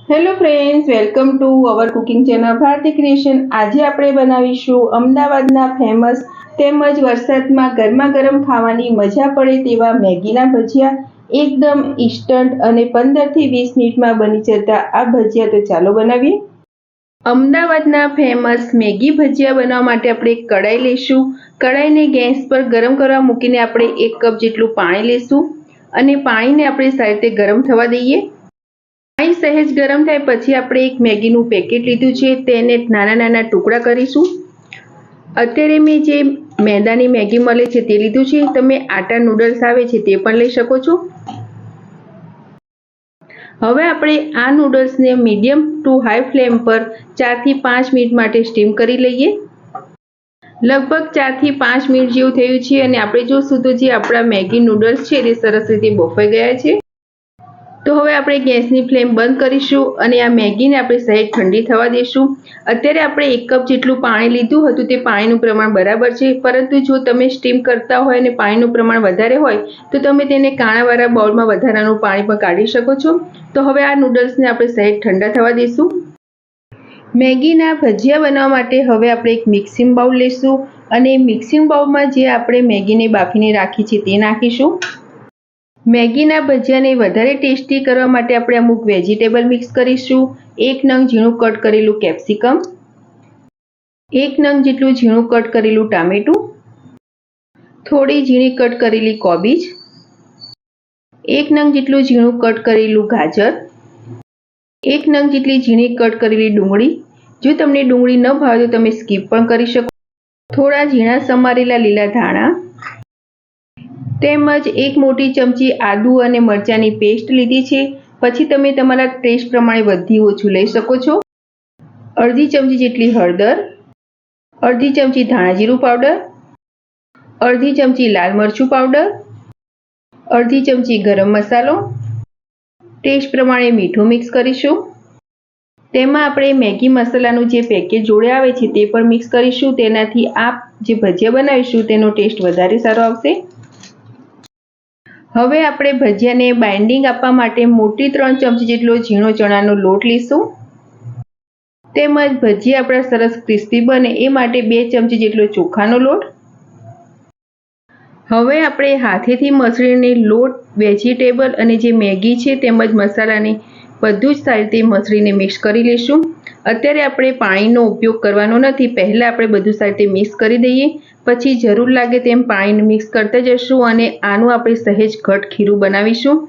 Hello friends, welcome to our cooking channel Bharti creation. આજે આપણે બનાવીશું અમદાવાદના ફેમસ તેમજ વરસાદમાં ગરમા ગરમ ખાવાની મજા પડે તેવા મેગીના ભજીયા। એકદમ ઇન્સ્ટન્ટ અને 15 થી 20 મિનિટમાં બની જતા આ ભજીયા તો ચાલો બનાવીએ। અમદાવાદના ફેમસ મેગી ભજીયા બનાવવા માટે આપણે કઢાઈ લઈશું। કઢાઈને ગેસ પર ગરમ કરવા મૂકીને આપણે 1 કપ જેટલું પાણી લઈશું અને પાણીને આપણે સારી રીતે ગરમ થવા દઈએ। પાણી સહેજ ગરમ થાય પછી આપણે એક મેગીનું પેકેટ લીધું છે, તેને નાના નાના ટુકડા કરીશું। અત્યારે મેં જે મેદાની મેગી મળે છે તે લીધું છે, તમે આટા નૂડલ્સ આવે છે તે પણ લઈ શકો છો। હવે આપણે આ નૂડલ્સને મીડિયમ ટુ હાઈ ફ્લેમ પર 4 થી 5 મિનિટ માટે સ્ટીમ કરી લઈએ। લગભગ 4 થી 5 મિનિટ જેવું થયું છે અને આપણે જોશું તો જે આપણા મેગી નૂડલ્સ છે તે સરસ રીતે બફાઈ ગયા છે। તો હવે આપણે ગેસની ફ્લેમ બંધ કરીશું અને આ મેગીને આપણે સહેજ ઠંડી થવા દઈશું। અત્યારે આપણે 1 કપ જેટલું પાણી લીધું હતું, તે પાણીનું પ્રમાણ બરાબર છે, પરંતુ જો તમે સ્ટીમ કરતા હોય અને પાણીનું પ્રમાણ વધારે હોય તો તમે તેને કાણાવાળા બાઉલમાં વધારાનું પાણી પણ કાઢી શકો છો। તો હવે આ નૂડલ્સને આપણે સહેજ ઠંડા થવા દઈશું। મેગીના ભજીયા બનાવવા માટે હવે આપણે એક મિક્સિંગ બાઉલ લઈશું અને મિક્સિંગ બાઉલમાં જે આપણે મેગીને બાફીને રાખી છે તે નાખીશું। મેગીના ભજીયાને વધારે ટેસ્ટી કરવા માટે આપણે અમુક વેજીટેબલ મિક્સ કરીશું। 1 નંગ ઝીણું કટ કરેલું કેપ્સિકમ, 1 નંગ જેટલું ઝીણું કટ કરેલું ટામેટું, થોડી ઝીણી કટ કરેલી કોબીજ, 1 નંગ જેટલું ઝીણું કટ કરેલું ગાજર, 1 નંગ જેટલી ઝીણી કટ કરેલી ડુંગળી। જો તમને ડુંગળી ન ભાવે તો તમે સ્કીપ પણ કરી શકો। થોડા ઝીણા સમારેલા લીલા ધાણા તેમજ 1 મોટી ચમચી આદુ અને મરચાંની પેસ્ટ લીધી છે। પછી તમે તમારા ટેસ્ટ પ્રમાણે વધી ઓછું લઈ શકો છો। અડધી ચમચી જેટલી હળદર, અડધી ચમચી ધાણા જીરું પાવડર, અડધી ચમચી લાલ મરચું પાવડર, અડધી ચમચી ગરમ મસાલો, ટેસ્ટ પ્રમાણે મીઠું મિક્સ કરીશું। તેમાં આપણે મેગી મસાલાનું જે પેકેટ જોડે આવે છે તે પણ મિક્સ કરીશું, તેનાથી આ જે ભજીયા બનાવીશું તેનો ટેસ્ટ વધારે સારો આવશે। હવે આપણે ભજીયાને બાઇન્ડિંગ આપવા માટે મોટી 3 ચમચી જેટલો ઝીણો ચણાનો લોટ લઈશું તેમજ ભજીયા આપણા સરસ ક્રિસ્પી બને એ માટે 2 ચમચી જેટલો ચોખાનો લોટ। હવે આપણે હાથેથી મસળીને લોટ, વેજીટેબલ અને જે મેગી છે તેમજ મસાલાને બધું જ સારી રીતે મસળીને મિક્સ કરી લઈશું। અત્યારે આપણે પાણીનો ઉપયોગ કરવાનો નથી, પહેલાં આપણે બધું સારી રીતે મિક્સ કરી દઈએ, પછી જરૂર લાગે તેમ પાણી મિક્સ કરતા જશું અને આનું આપણે સહેજ ઘટ ખીરું બનાવીશું।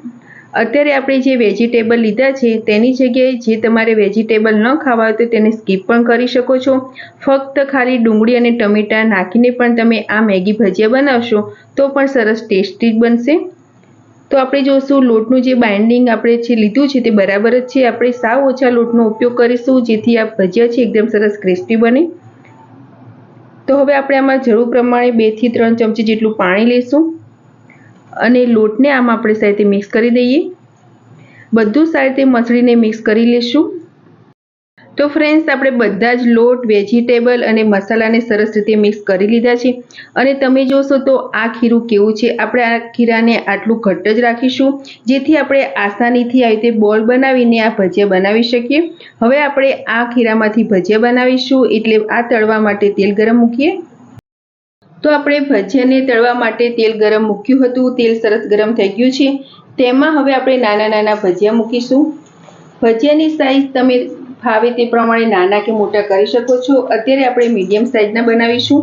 અત્યારે આપણે જે વેજીટેબલ લીધા છે તેની જગ્યાએ જે તમારે વેજીટેબલ ન ખાવા હોય તો તેને સ્કીપ પણ કરી શકો છો। ફક્ત ખાલી ડુંગળી અને ટમેટાં નાખીને પણ તમે આ મેગી ભજીયા બનાવશો તો પણ સરસ ટેસ્ટી જ બનશે। તો આપણે જોશું લોટનું જે બાઇન્ડિંગ આપણે જે લીધું છે તે બરાબર જ છે। આપણે સાવ ઓછા લોટનો ઉપયોગ કરીશું જેથી આ ભજીયા છે એકદમ સરસ ક્રિસ્પી બને। તો હવે આપણે આમાં જરૂર પ્રમાણે 2 થી 3 ચમચી જેટલું પાણી લઈશું અને લોટને આમાં આપણે સારી રીતે મિક્સ કરી દઈએ। બધું સારી રીતે મસળીને મિક્સ કરી લઈશું। તો ફ્રેન્ડ્સ, આપણે બધા જ લોટ, વેજીટેબલ અને મસાલાને સરસ રીતે મિક્સ કરી લીધા છે અને તમે જોશો તો આ ખીરું કેવું છે। આપણે આ ખીરાને આટલું ઘટ્ટ જ રાખીશું જેથી આપણે આસાનીથી આવી રીતે બોલ બનાવીને આ ભજીયા બનાવી શકીએ। હવે આપણે આ ખીરામાંથી ભજીયા બનાવીશું, એટલે આ તળવા માટે તેલ ગરમ મૂકીએ। તો આપણે ભજીયાને તળવા માટે તેલ ગરમ મૂક્યું હતું, તેલ સરસ ગરમ થઈ ગયું છે। તેમાં હવે આપણે નાના નાના ભજીયા મૂકીશું। ભજીયાની સાઈઝ તમે ભાવે તે પ્રમાણે નાના કે મોટા કરી શકો છો। અત્યારે આપણે મીડિયમ સાઈઝના બનાવીશું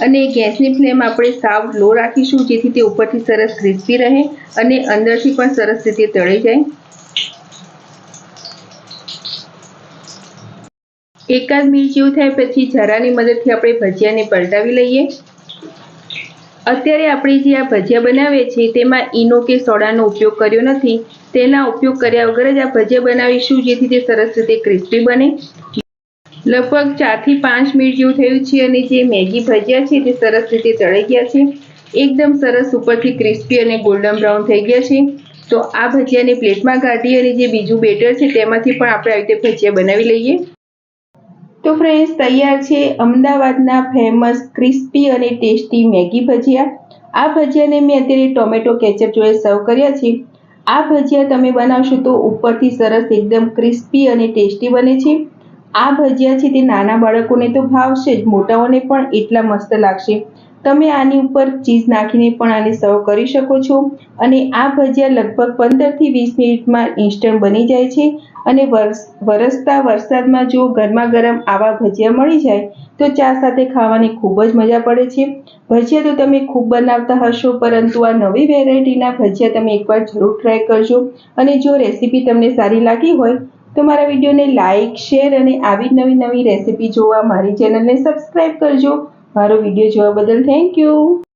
અને ગેસની ફ્લેમ આપણે સાવ લો રાખીશું જેથી તે ઉપરથી સરસ ક્રિસ્પી રહે અને અંદરથી પણ સરસ રીતે તળી જાય। એકાદ મિનિટ જેવું થાય પછી જરાની મદદથી આપણે ભજીયાને પલટાવી લઈએ। અત્યારે આપણે જે આ ભજીયા બનાવીએ છીએ તેમાં ઈનો કે સોડાનો ઉપયોગ કર્યો નથી, તેના ઉપયોગ કર્યા વગર જ આ ભજીયા બનાવીશું જેથી તે સરસ રીતે ક્રિસ્પી બને। લગભગ 4 થી 5 મિનિટ જેવું થયું છે અને જે મેગી ભજીયા છે તે સરસ રીતે તળાઈ ગયા છે, એકદમ સરસ ઉપરથી ક્રિસ્પી અને ગોલ્ડન બ્રાઉન થઈ ગયા છે। તો આ ભજીયાને પ્લેટમાં કાઢી અને જે બીજું બેટર છે તેમાંથી પણ આપણે આવી રીતે ભજીયા બનાવી લઈએ। તો ફ્રેન્ડ્સ, તૈયાર છે અમદાવાદના ફેમસ ક્રિસ્પી અને ટેસ્ટી મેગી ભજીયા। આ ભજીયાને મેં અત્યારે ટોમેટો કેચઅપ જોડે સર્વ કર્યા છે। આ ભજીયા તમે બનાવશો તો ઉપરથી સરસ એકદમ ક્રિસ્પી અને ટેસ્ટી બને છે. આ ભજીયા છે તે નાના બાળકોને તો ભાવશે જ, મોટાઓને પણ એટલા મસ્ત લાગશે. તમે આની ઉપર ચીઝ નાખીને પણ આને સર્વ કરી શકો છો. અને આ ભજીયા લગભગ 15 થી 20 મિનિટમાં ઇન્સ્ટન્ટ બની જાય છે. અને વરસતા વરસાદમાં જો ગરમા ગરમ આવા ભજીયા મળી જાય તો ચા સાથે ખાવાની ખૂબ જ મજા પડે છે. ભજીયા તો તમે ખૂબ બનાવતા હશો, પરંતુ આ નવી વેરાયટીના ભજીયા તમે એકવાર જરૂર ટ્રાય કરજો. અને જો રેસીપી તમને સારી લાગી હોય તો મારા વિડીયોને લાઇક, શેર અને આવી નવી નવી રેસીપી જોવા મારી ચેનલને સબસ્ક્રાઈબ કરજો. મારો વિડીયો જોવા બદલ થેન્ક યુ.